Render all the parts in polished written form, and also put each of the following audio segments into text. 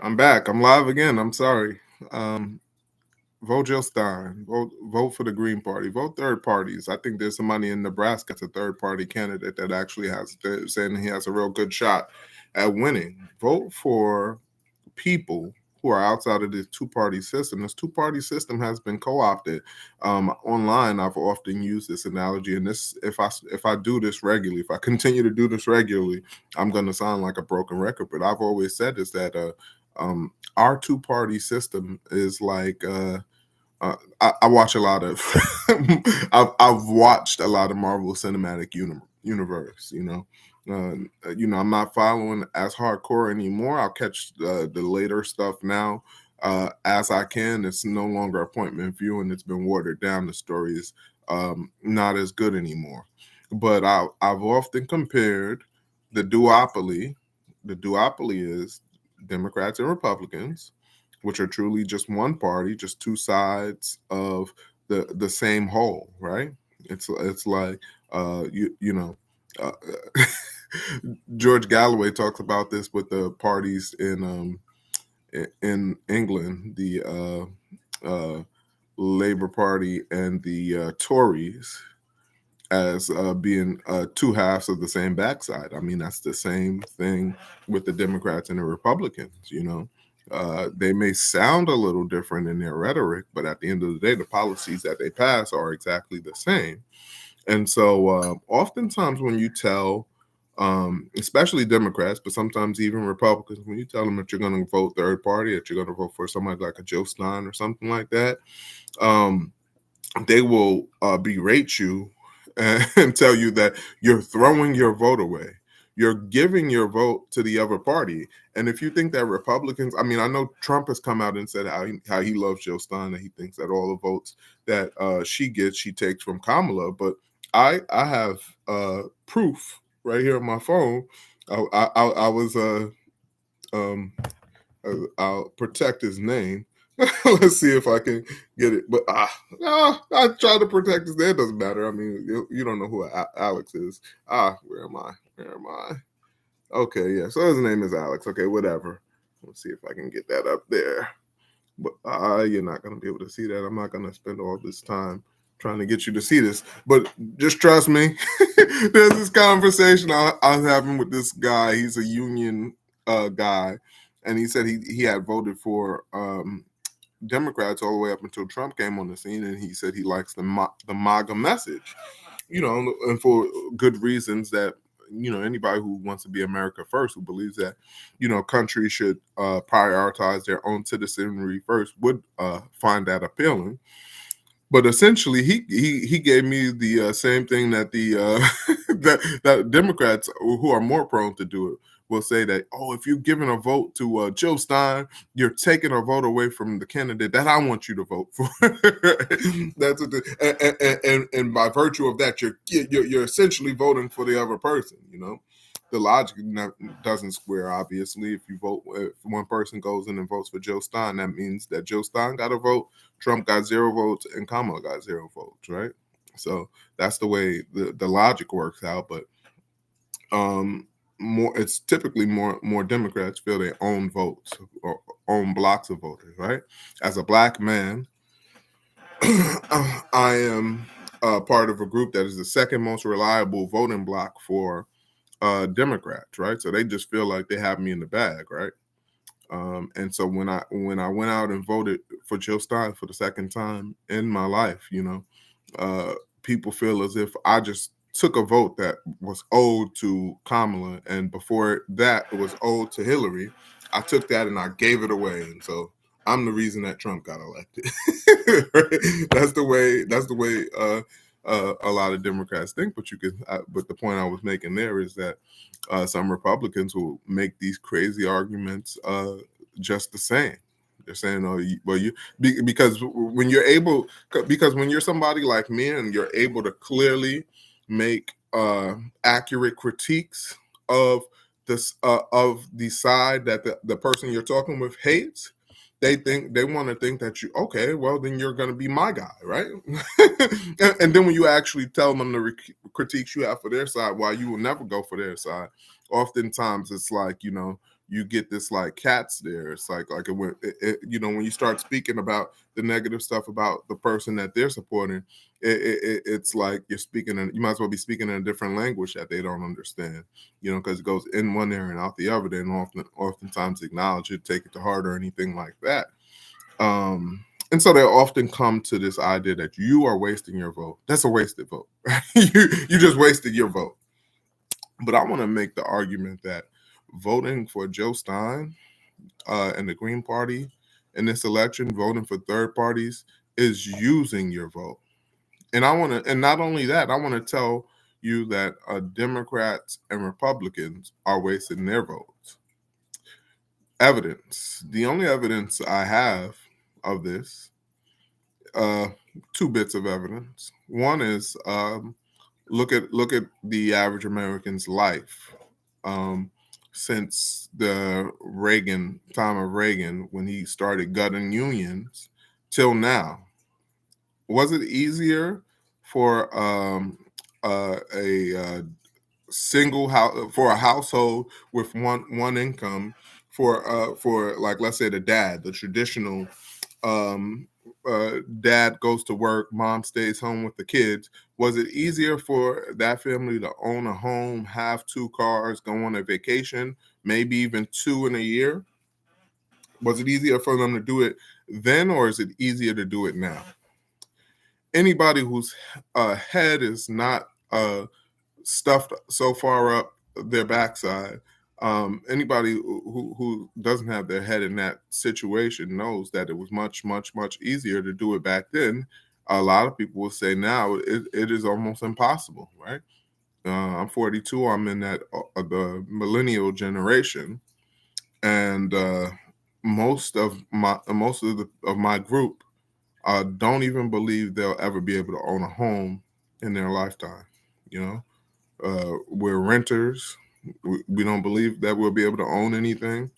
I'm back. I'm live again. I'm sorry. Um, Vote Jill Stein. Vote for the Green Party. Vote third parties. I think there's somebody in Nebraska that's a third party candidate that actually has saying he has a real good shot at winning. Vote for people who are outside of this two-party system. This two-party system has been co-opted. Online, I've often used this analogy, and this, if I do this regularly, if I continue to do this regularly, I'm going to sound like a broken record. But I've always said is that our two-party system is like. I watch a lot of. I've watched a lot of Marvel Cinematic Universe. I'm not following as hardcore anymore. I'll catch the later stuff now as I can. It's no longer appointment viewing. It's been watered down. The story is not as good anymore. But I've often compared the duopoly. The duopoly is Democrats and Republicans, which are truly just one party, just two sides of the same whole, right? It's like you know. Uh, George Galloway talks about this with the parties in England, the Labour Party and the Tories, as being two halves of the same backside. I mean, that's the same thing with the Democrats and the Republicans. They may sound a little different in their rhetoric, but at the end of the day, the policies that they pass are exactly the same. And so, oftentimes, when you tell, especially Democrats, but sometimes even Republicans, when you tell them that you're going to vote third party, that you're going to vote for somebody like a Jill Stein or something like that, um, they will berate you and tell you that you're throwing your vote away. You're giving your vote to the other party. And if you think that Republicans, I mean, I know Trump has come out and said how he loves Jill Stein, that he thinks that all the votes that she gets, she takes from Kamala. But I have proof right here on my phone. I was um, I'll protect his name. Let's see if I can get it. But I try to protect his name. It doesn't matter. I mean, you don't know who Alex is. Where am I? Where am I? Okay, yeah. So his name is Alex. Okay, whatever. Let's see if I can get that up there. But you're not going to be able to see that. I'm not going to spend all this time trying to get you to see this. But just trust me. There's this conversation I was having with this guy. He's a union guy. And he said he had voted for Democrats all the way up until Trump came on the scene, and he said he likes the MAGA message, and for good reasons that anybody who wants to be America first, who believes that countries should prioritize their own citizenry first, would find that appealing. But essentially, he gave me the same thing that the that Democrats who are more prone to do it will say that, oh, if you're giving a vote to Jill Stein, you're taking a vote away from the candidate that I want you to vote for. That's and by virtue of that, you're essentially voting for the other person. The logic doesn't square. Obviously, if one person goes in and votes for Jill Stein, that means that Jill Stein got a vote, Trump got 0 votes, and Kamala got 0 votes, right? So that's the way the logic works out. But it's typically more Democrats feel they own votes or own blocks of voters, right? As a black man, I am part of a group that is the second most reliable voting block for Democrats, right? So they just feel like they have me in the bag, right? And so when I went out and voted for Jill Stein for the second time in my life, people feel as if I just took a vote that was owed to Kamala, and before that it was owed to Hillary. I took that and I gave it away, and so I'm the reason that Trump got elected. That's the way a lot of Democrats think. But the point I was making there is that some Republicans will make these crazy arguments just the same. They're saying, "Oh, because when you're somebody like me and you're able to clearly make accurate critiques of this of the side that the person you're talking with hates." They want to think that okay, well then you're going to be my guy, right? and then when you actually tell them the critiques you have for their side, why you will never go for their side, oftentimes it's like you get this like cats there. It's like when you start speaking about the negative stuff about the person that they're supporting, it's like you're speaking in, you might as well be speaking in a different language that they don't understand, because it goes in one ear and out the other. They don't oftentimes acknowledge it, take it to heart, or anything like that. And so they often come to this idea that you are wasting your vote. That's a wasted vote. You just wasted your vote. But I want to make the argument that voting for Jill Stein and the Green Party in this election, voting for third parties, is using your vote. And not only that, I want to tell you that Democrats and Republicans are wasting their votes. Evidence. The only evidence I have of this, two bits of evidence. One is look at the average American's life since the time of Reagan, when he started gutting unions, till now. Was it easier for a single house, for a household with one income, for like, let's say, the traditional dad goes to work, mom stays home with the kids? Was it easier for that family to own a home, have two cars, go on a vacation, maybe even two in a year? Was it easier for them to do it then, or is it easier to do it now? Anybody whose head is not stuffed so far up their backside, anybody who doesn't have their head in that situation knows that it was much, much, much easier to do it back then. A lot of people will say now it is almost impossible, right? I'm 42. I'm in that the millennial generation, and most of my group don't even believe they'll ever be able to own a home in their lifetime. We're renters. We don't believe that we'll be able to own anything.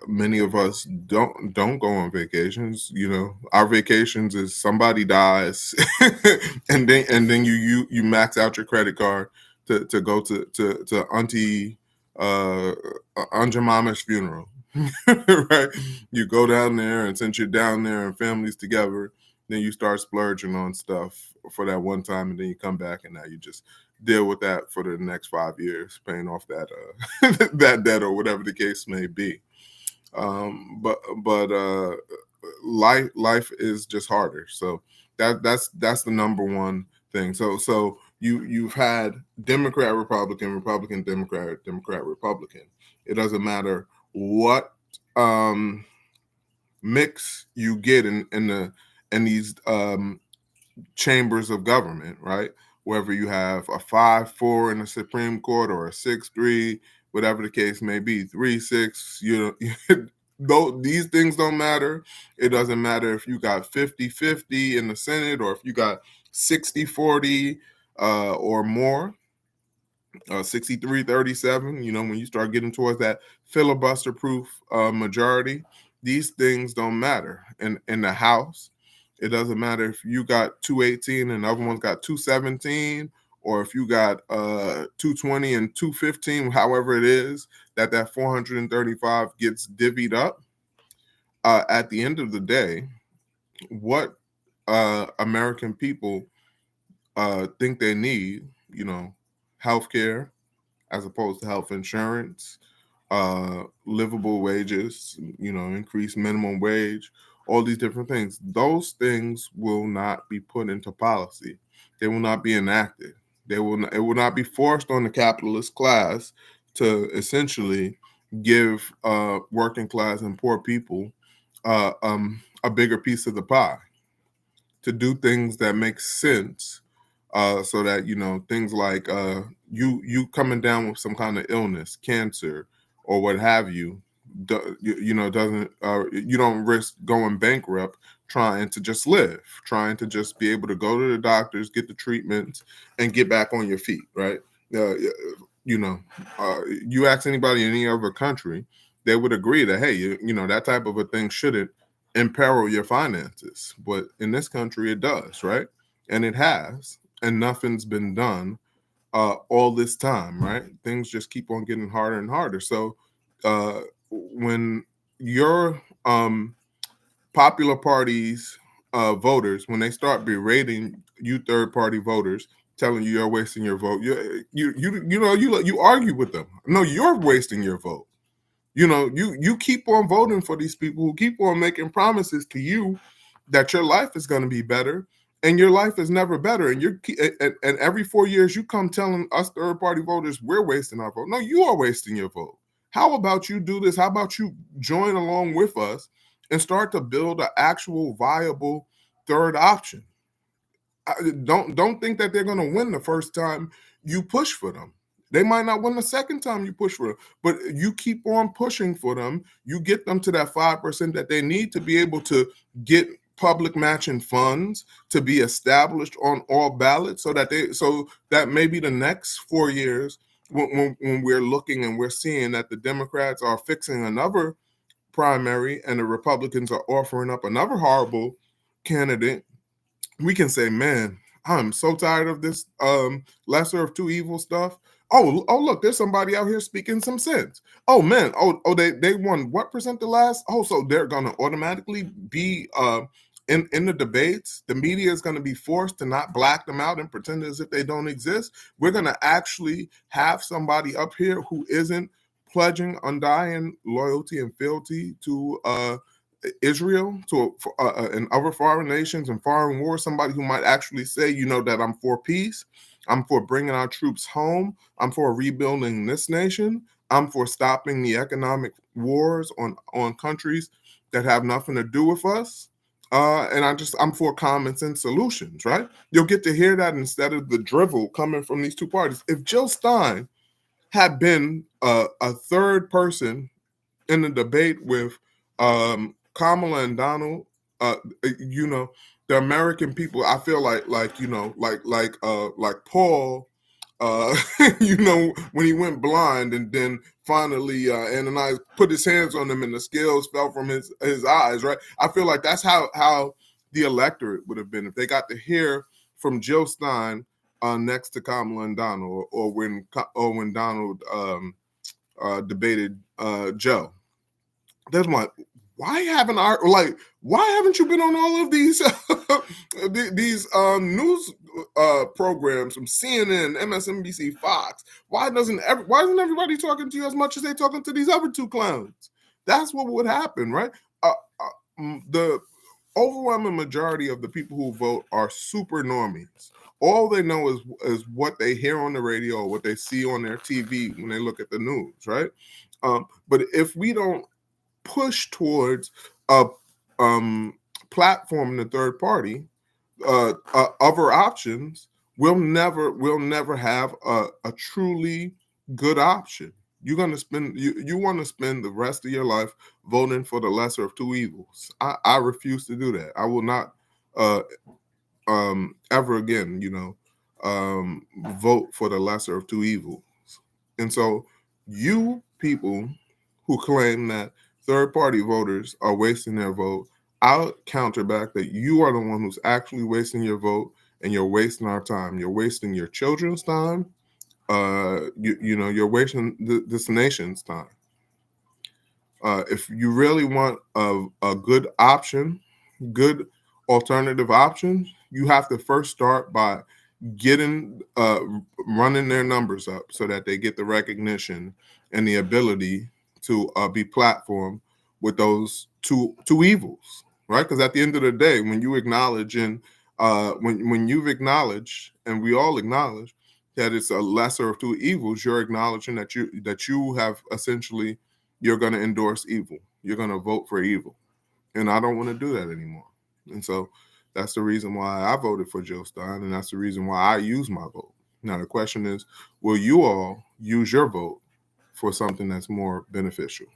Many of us don't go on vacations. Our vacations is somebody dies, and then you max out your credit card to go to Auntie Aunt Jemima's funeral. Right? You go down there, and since you're down there and family's together, then you start splurging on stuff for that one time, and then you come back, and now you just deal with that for the next 5 years, paying off that that debt, or whatever the case may be. But life is just harder. So that's the number one thing. So you've had Democrat, Republican, Republican, Democrat, Democrat, Republican. It doesn't matter what mix you get in these chambers of government, right? Whether you have a 5-4 in the Supreme Court, or a 6-3, whatever the case may be, 3-6, though these things don't matter. It doesn't matter if you got 50-50 in the Senate, or if you got 60-40 or more. 63-37, when you start getting towards that filibuster proof majority, these things don't matter. In the House, it doesn't matter if you got 218 and the other one's got 217, or if you got 220 and 215, however it is that 435 gets divvied up. At the end of the day, what American people think they need, healthcare, as opposed to health insurance, livable wages, increased minimum wage, all these different things. Those things will not be put into policy. They will not be enacted. It will not be forced on the capitalist class to essentially give working class and poor people a bigger piece of the pie, to do things that make sense. So that things like you coming down with some kind of illness, cancer, or what have you, doesn't you don't risk going bankrupt trying to just live, trying to just be able to go to the doctors, get the treatments, and get back on your feet, right? You ask anybody in any other country, they would agree that, hey, that type of a thing shouldn't imperil your finances, but in this country it does, right? And it has. And nothing's been done all this time, right? Things just keep on getting harder and harder. So when your popular parties voters, when they start berating you third party voters, telling you you're wasting your vote, you argue with them. No, you're wasting your vote. You keep on voting for these people who keep on making promises to you that your life is going to be better, and your life is never better. And every 4 years you come telling us third party voters we're wasting our vote. No, you are wasting your vote. How about you do this? How about you join along with us and start to build an actual viable third option? Don't think that they're going to win the first time you push for them. They might not win the second time you push for them, but you keep on pushing for them. You get them to that 5% that they need to be able to get public matching funds to be established on all ballots, so that maybe the next 4 years, when we're looking and we're seeing that the Democrats are fixing another primary and the Republicans are offering up another horrible candidate, we can say, man, I'm so tired of this lesser of two evil stuff. Oh, look, there's somebody out here speaking some sense. Oh man, they won what percent the last? Oh, so they're gonna automatically be in the debates. The media is gonna be forced to not black them out and pretend as if they don't exist. We're gonna actually have somebody up here who isn't pledging undying loyalty and fealty to Israel, and other foreign nations and foreign wars, somebody who might actually say, that I'm for peace, I'm for bringing our troops home, I'm for rebuilding this nation, I'm for stopping the economic wars on countries that have nothing to do with us. And I'm for common sense solutions, right? You'll get to hear that instead of the drivel coming from these two parties. If Jill Stein had been a third person in the debate with Kamala and Donald, the American people, I feel like Paul, when he went blind and then finally Ananias put his hands on him and the scales fell from his eyes, right? I feel like that's how the electorate would have been if they got to hear from Jill Stein next to Kamala and Donald, or when Donald debated Joe. There's my why haven't you been on all of these these news programs from CNN, MSNBC, Fox? Why isn't everybody talking to you as much as they're talking to these other two clowns? That's what would happen, right? The overwhelming majority of the people who vote are super normies. All they know is what they hear on the radio or what they see on their TV when they look at the news, right? But if we don't push towards a platform in the third party, other options, we'll never have a truly good option. You're gonna spend you want to spend the rest of your life voting for the lesser of two evils. I refuse to do that. I will not ever again, vote for the lesser of two evils. And so you people who claim that third party voters are wasting their vote, I'll counter back that you are the one who's actually wasting your vote, and you're wasting our time. You're wasting your children's time. You're wasting this nation's time. If you really want a good option, good alternative option, you have to first start by getting running their numbers up so that they get the recognition and the ability to be platformed with those two evils, right? Because at the end of the day, when you acknowledge and when you've acknowledged, and we all acknowledge that it's a lesser of two evils, you're acknowledging that you have essentially, you're going to endorse evil. You're going to vote for evil, and I don't want to do that anymore. And so that's the reason why I voted for Jill Stein, and that's the reason why I use my vote. Now the question is, will you all use your vote for something that's more beneficial?